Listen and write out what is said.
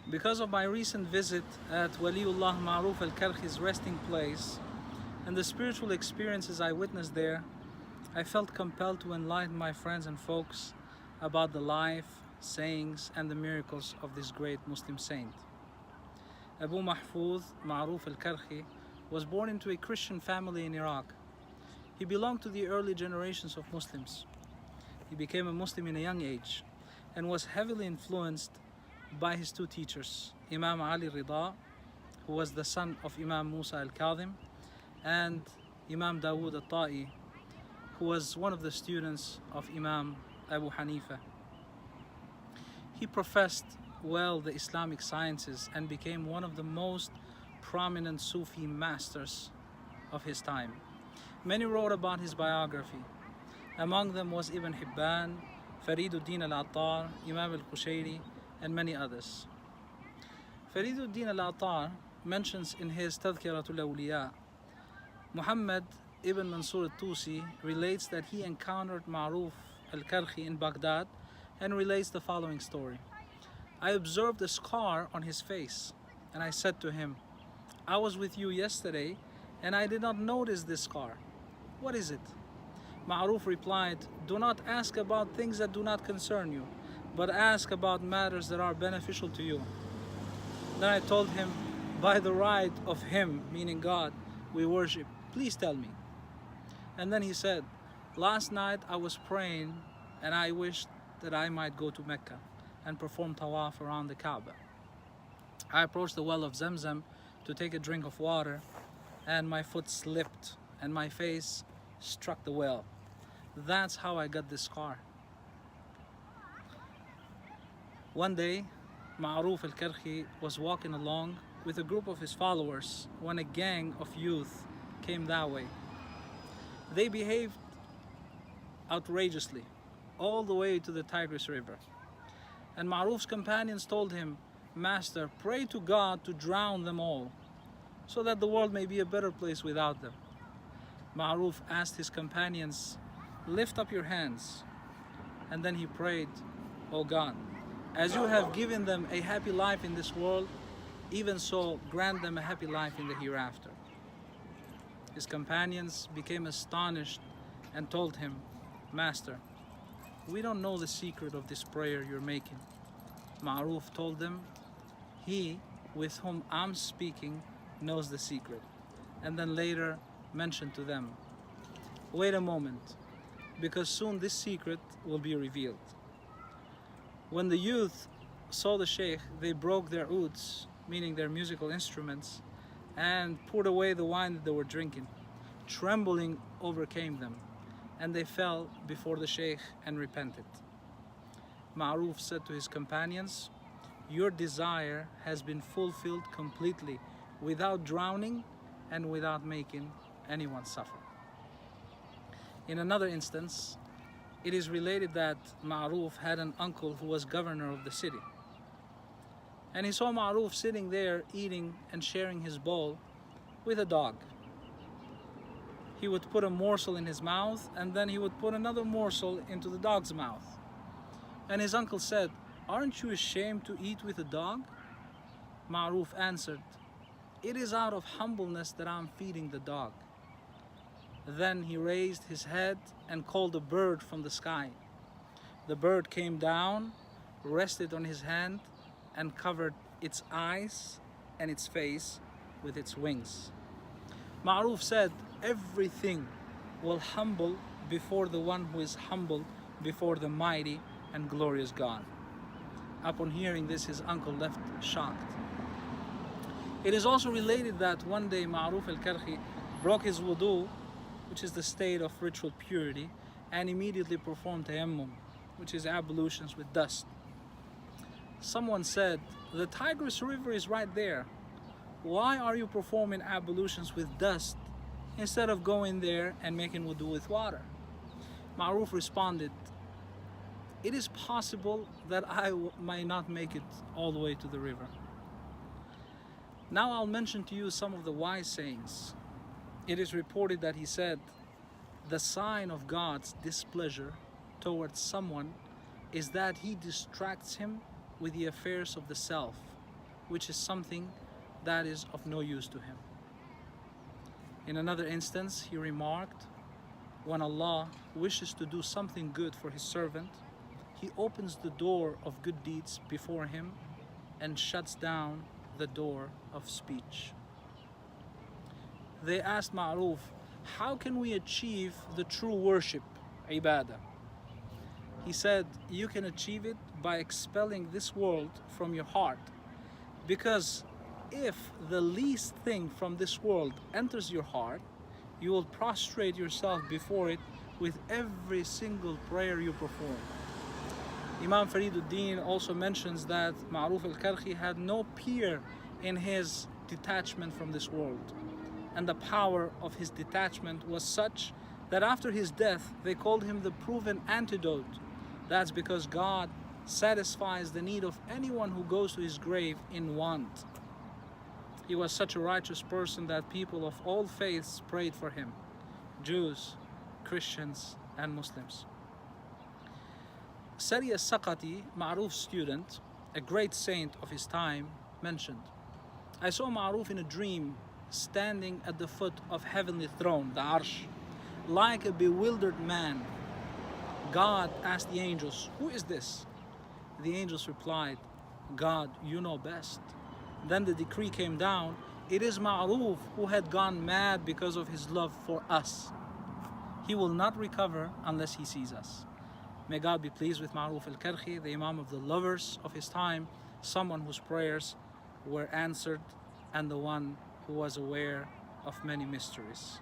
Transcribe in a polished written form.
Because of my recent visit at Waliullah Ma'ruf al-Karkhi's resting place and the spiritual experiences I witnessed there, I felt compelled to enlighten my friends and folks about the life, sayings, and the miracles of this great Muslim saint. Abu Mahfouz Ma'ruf al-Karkhi was born into a Christian family in Iraq. He belonged to the early generations of Muslims. He became a Muslim in a young age and was heavily influenced by his two teachers, Imam Ali Rida, who was the son of Imam Musa al-Kadhim, and Imam Dawood al-Ta'i, who was one of the students of Imam Abu Hanifa. He professed well the Islamic sciences and became one of the most prominent Sufi masters of his time. Many wrote about his biography. Among them was Ibn Hibban, Fariduddin al-Attar, Imam al-Qushayri, and many others. Fariduddin al-Attar mentions in his Tadhkiratul Awliya, Muhammad ibn Mansur al-Tusi relates that he encountered Ma'ruf al-Karkhi in Baghdad and relates the following story. I observed a scar on his face and I said to him, I was with you yesterday and I did not notice this scar. What is it? Ma'ruf replied, do not ask about things that do not concern you, but ask about matters that are beneficial to you. Then I told him, by the right of him, meaning God, we worship. Please tell me. And then he said, last night I was praying and I wished that I might go to Mecca and perform tawaf around the Kaaba. I approached the well of Zamzam to take a drink of water and my foot slipped and my face struck the well. That's how I got this scar. One day, Ma'ruf al-Karkhi was walking along with a group of his followers when a gang of youth came that way. They behaved outrageously all the way to the Tigris River. And Ma'ruf's companions told him, Master, pray to God to drown them all, so that the world may be a better place without them. Ma'ruf asked his companions, lift up your hands. And then he prayed, O God, as you have given them a happy life in this world, even so grant them a happy life in the hereafter. His companions became astonished and told him, Master, we don't know the secret of this prayer you're making. Ma'ruf told them, he with whom I'm speaking knows the secret. And then later mentioned to them, wait a moment, because soon this secret will be revealed. When the youth saw the sheikh, they broke their ouds, meaning their musical instruments, and poured away the wine that they were drinking. Trembling overcame them, and they fell before the sheikh and repented. Ma'ruf said to his companions, your desire has been fulfilled completely, without drowning and without making anyone suffer. In another instance, it is related that Ma'ruf had an uncle who was governor of the city. And he saw Ma'ruf sitting there eating and sharing his bowl with a dog. He would put a morsel in his mouth and then he would put another morsel into the dog's mouth. And his uncle said, aren't you ashamed to eat with a dog? Ma'ruf answered, it is out of humbleness that I'm feeding the dog. Then he raised his head and called a bird from the sky. The bird came down, rested on his hand, and covered its eyes and its face with its wings. Ma'ruf said, everything will humble before the one who is humble before the mighty and glorious God. Upon hearing this, his uncle left shocked. It is also related that one day Ma'ruf al-Karkhi broke his wudu, which is the state of ritual purity, and immediately performed tayammum, which is ablutions with dust. Someone said, the Tigris River is right there. Why are you performing ablutions with dust instead of going there and making wudu with water? Ma'ruf responded, it is possible that I might not make it all the way to the river. Now I'll mention to you some of the wise sayings. It is reported that he said, the sign of God's displeasure towards someone is that he distracts him with the affairs of the self which is something that is of no use to him. In another instance, he remarked, when Allah wishes to do something good for his servant, he opens the door of good deeds before him and shuts down the door of speech. They asked Ma'ruf, how can we achieve the true worship, ibadah? He said, you can achieve it by expelling this world from your heart. Because if the least thing from this world enters your heart, you will prostrate yourself before it with every single prayer you perform. Imam Fariduddin also mentions that Ma'ruf al-Karkhi had no peer in his detachment from this world. And the power of his detachment was such that after his death, they called him the proven antidote. That's because God satisfies the need of anyone who goes to his grave in want. He was such a righteous person that people of all faiths prayed for him, Jews, Christians, and Muslims. Sari al-Saqati, Ma'ruf's student, a great saint of his time, mentioned, I saw Ma'ruf in a dream standing at the foot of heavenly throne, the Arsh, like a bewildered man. God asked the angels, who is this? The angels replied, God, you know best. Then the decree came down, it is Ma'ruf who had gone mad because of his love for us. He will not recover unless he sees us. May God be pleased with Ma'ruf al-Karkhi, the Imam of the lovers of his time, someone whose prayers were answered and the one who was aware of many mysteries.